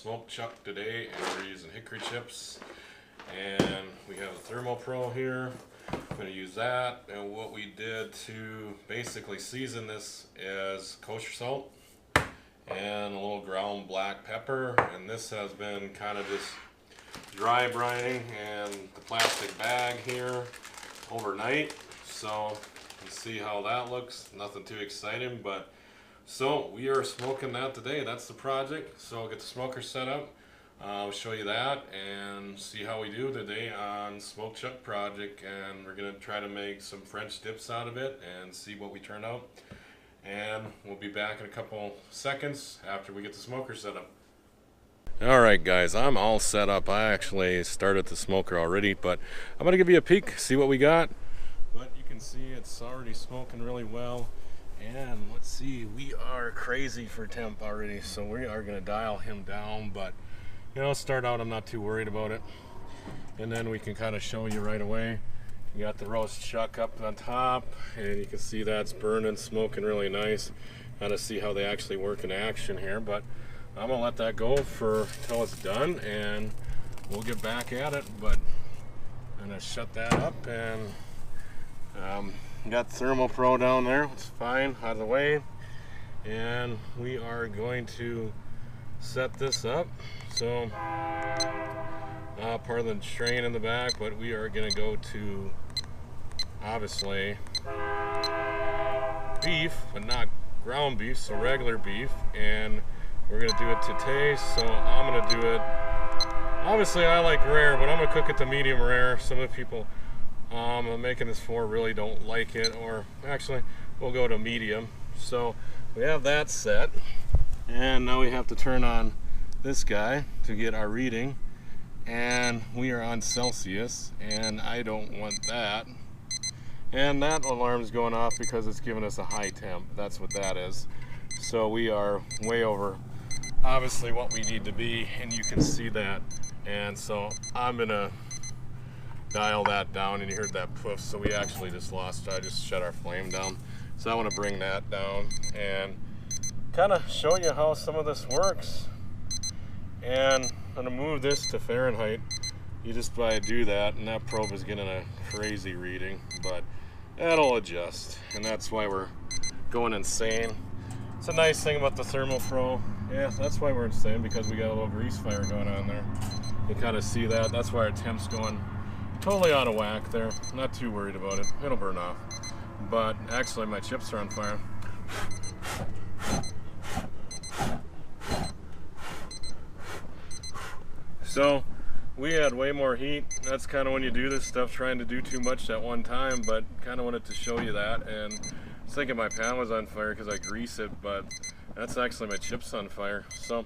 smoked chuck today, and we're using hickory chips. And we have a Thermo Pro here. I'm going to use that. And what we did to basically season this is kosher salt and a little ground black pepper. And this has been kind of just dry brining in the plastic bag here overnight. So you see how that looks. Nothing too exciting, but so we are smoking that today. That's the project. So I'll get the smoker set up. I'll show you that and see how we do today on smoked chuck project. And we're gonna try to make some French dips out of it and see what we turn out. And we'll be back in a couple seconds after we get the smoker set up. Alright guys, I'm all set up. I actually started the smoker already, but I'm gonna give you a peek, see what we got. But you can see it's already smoking really well. And let's see, we are crazy for temp already, so we are going to dial him down, but you know, start out I'm not too worried about it. And then we can kind of show you right away. You got the roast chuck up on top, and you can see that's burning, smoking really nice. Kind of see how they actually work in action here, but I'm going to let that go for till it's done, and we'll get back at it. But I'm going to shut that up, and got Thermo Pro down there. It's fine, out of the way. And we are going to set this up. So, part of the strain in the back, but we are going to go to, obviously, beef, but not ground beef, so regular beef. And we're going to do it to taste, so I'm going to do it, obviously I like rare, but I'm going to cook it to medium rare. Some of the people I'm making this for really don't like it, or actually we'll go to medium. So we have that set, and now we have to turn on this guy to get our reading, and we are on Celsius, and I don't want that. And that alarm is going off because it's giving us a high temp. That's what that is. So we are way over obviously what we need to be, and you can see that. And so I'm gonna dial that down, and you heard that poof, so we actually just lost, I just shut our flame down. So I want to bring that down and kind of show you how some of this works. And I'm going to move this to Fahrenheit. You just do that, and that probe is getting a crazy reading, but that'll adjust, and that's why we're going insane. It's a nice thing about the Thermo Pro. Yeah, that's why we're insane, because we got a little grease fire going on there. You kind of see that. That's why our temp's going totally out of whack there. Not too worried about it. It'll burn off. But actually my chips are on fire. So we had way more heat. That's kind of when you do this stuff, trying to do too much at one time, but kind of wanted to show you that. And I was thinking my pan was on fire because I greased it, but that's actually my chips on fire. So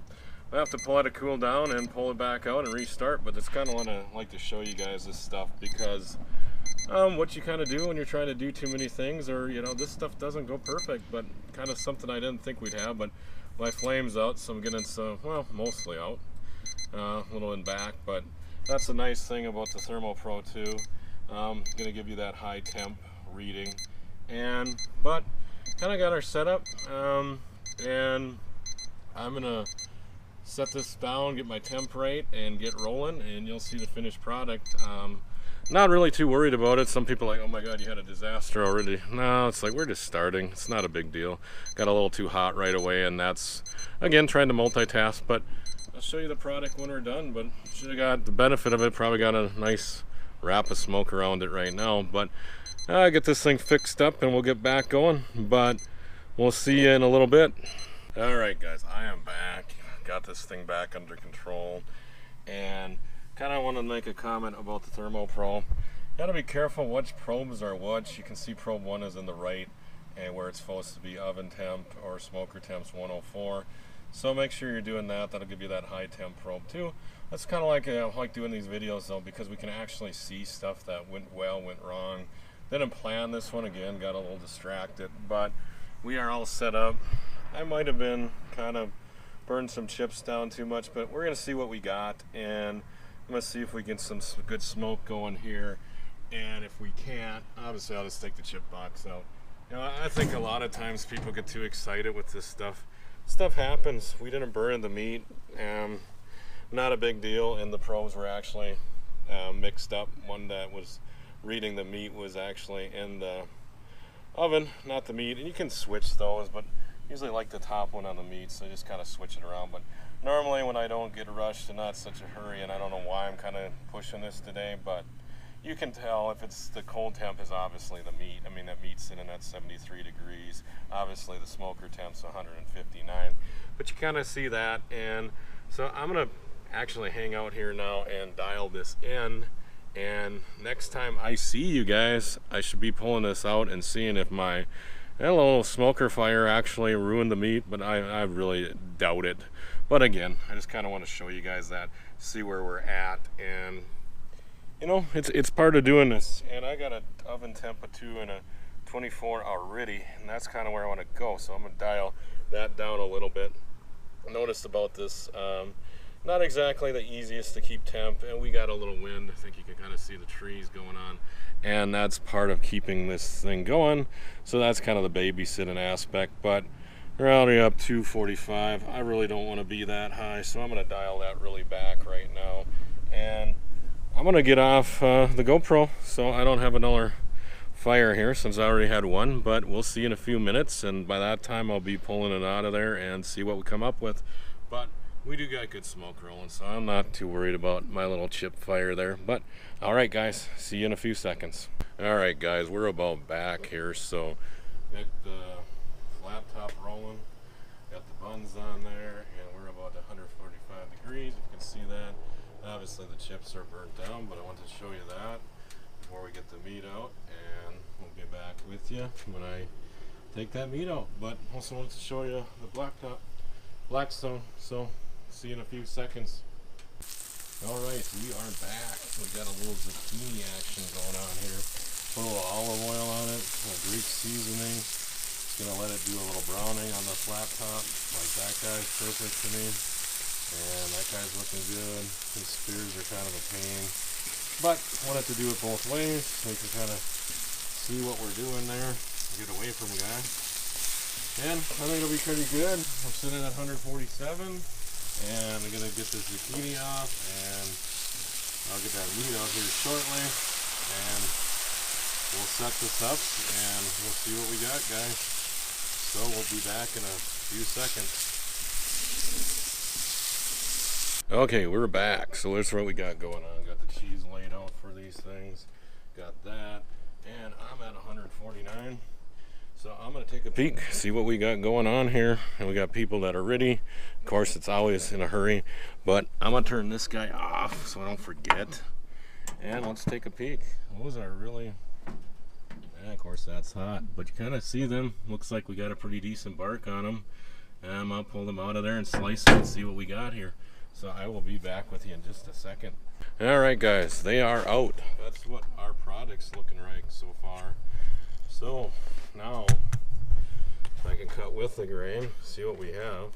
I have to pull it to cool down and pull it back out and restart, but that's kind of what I like to show you guys this stuff, because what you kind of do when you're trying to do too many things, or you know, this stuff doesn't go perfect, but kind of something I didn't think we'd have. But my flame's out, so I'm getting some, well, mostly out, a little in back, but that's a nice thing about the Thermo Pro too. Gonna give you that high temp reading, and but kind of got our setup, and I'm gonna set this down, get my temp right, and get rolling, and you'll see the finished product. Not really too worried about it. Some people are like, oh my god, you had a disaster already. No, it's like we're just starting. It's not a big deal. Got a little too hot right away, and that's, again, trying to multitask, but I'll show you the product when we're done. But should have got the benefit of it, probably got a nice wrap of smoke around it right now. But I'll get this thing fixed up, and we'll get back going, but we'll see you in a little bit. Alright guys, I am back. Got this thing back under control, and kind of want to make a comment about the Thermo Pro. You got to be careful which probes are which. You can see probe 1 is in the right, and where it's supposed to be oven temp or smoker temp's 104. So make sure you're doing that. That'll give you that high temp probe too. That's kind of like doing these videos though, because we can actually see stuff that went well, went wrong. Didn't plan this one, again, got a little distracted, but we are all set up. I might have been kind of burned some chips down too much, but we're gonna see what we got, and I'm gonna see if we get some good smoke going here. And if we can't, obviously I'll just take the chip box out. You know, I think a lot of times people get too excited with this stuff. Stuff happens. We didn't burn the meat. not a big deal, and the probes were actually mixed up. One that was reading the meat was actually in the oven, not the meat, and you can switch those, but usually like the top one on the meat, so just kind of switch it around. But normally when I don't get rushed and not such a hurry, and I don't know why I'm kind of pushing this today, but you can tell if it's the cold temp is obviously the meat. I mean, that meat's sitting at 73 degrees. Obviously the smoker temp's 159, but you kind of see that. And so I'm gonna actually hang out here now and dial this in, and next time I see you guys, I should be pulling this out and seeing if my little smoker fire actually ruined the meat, but I really doubt it. But again, I just kind of want to show you guys that, see where we're at, and you know, it's part of doing this. And I got an oven temp of 2 and a 24 already, and that's kind of where I want to go. So I'm gonna dial that down a little bit. I noticed about this, not exactly the easiest to keep temp, and we got a little wind. I think you can kind of see the trees going on, and that's part of keeping this thing going. So that's kind of the babysitting aspect. But we're already up 245. I really don't want to be that high, so I'm going to dial that really back right now, and I'm going to get off the GoPro so I don't have another fire here, since I already had one. But we'll see in a few minutes, and by that time I'll be pulling it out of there and see what we come up with. But we do got good smoke rolling, so I'm not too worried about my little chip fire there. But all right guys, see you in a few seconds. All right guys, we're about back here. So got the flat top rolling, got the buns on there, and we're about 145 degrees. You can see that. Obviously the chips are burnt down, but I wanted to show you that before we get the meat out, and we'll get back with you when I take that meat out. But also wanted to show you the Blackstone. So see you in a few seconds. All right, we are back. We got a little zucchini action going on here. Put a little olive oil on it, a Greek seasoning. Just gonna let it do a little browning on the flat top. Like that guy's perfect to me, and that guy's looking good. These spears are kind of a pain, but wanted to do it both ways so you can kind of see what we're doing there. Get away from the guy, and I think it'll be pretty good. We're sitting at 147. And I'm gonna get this zucchini off, and I'll get that meat out here shortly, and we'll set this up and we'll see what we got, guys. So we'll be back in a few seconds. Okay, we're back. So that's what we got going on. Got the cheese laid out for these things, got that, and I'm at 149. So I'm going to take a peek, see what we got going on here. And we got people that are ready. Of course, it's always in a hurry, but I'm going to turn this guy off so I don't forget. And let's take a peek. Those are really, yeah, of course that's hot, but you kind of see them. Looks like we got a pretty decent bark on them. And I'll pull them out of there and slice them and see what we got here. So I will be back with you in just a second. All right, guys, they are out. That's what our product's looking like so far. So now I can cut with the grain, see what we have.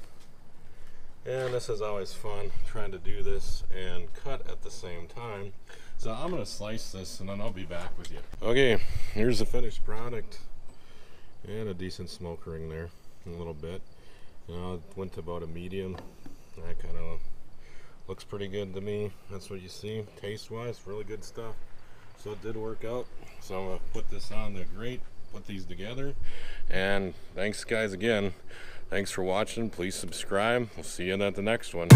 And this is always fun, trying to do this and cut at the same time. So I'm going to slice this and then I'll be back with you. Okay, here's the finished product. And a decent smoke ring there, a little bit. It went to about a medium. That kind of looks pretty good to me. That's what you see, taste-wise, really good stuff. So it did work out. So I'm going to put this on the grate, put these together, and thanks guys again. Thanks for watching. Please subscribe. We'll see you at the next one.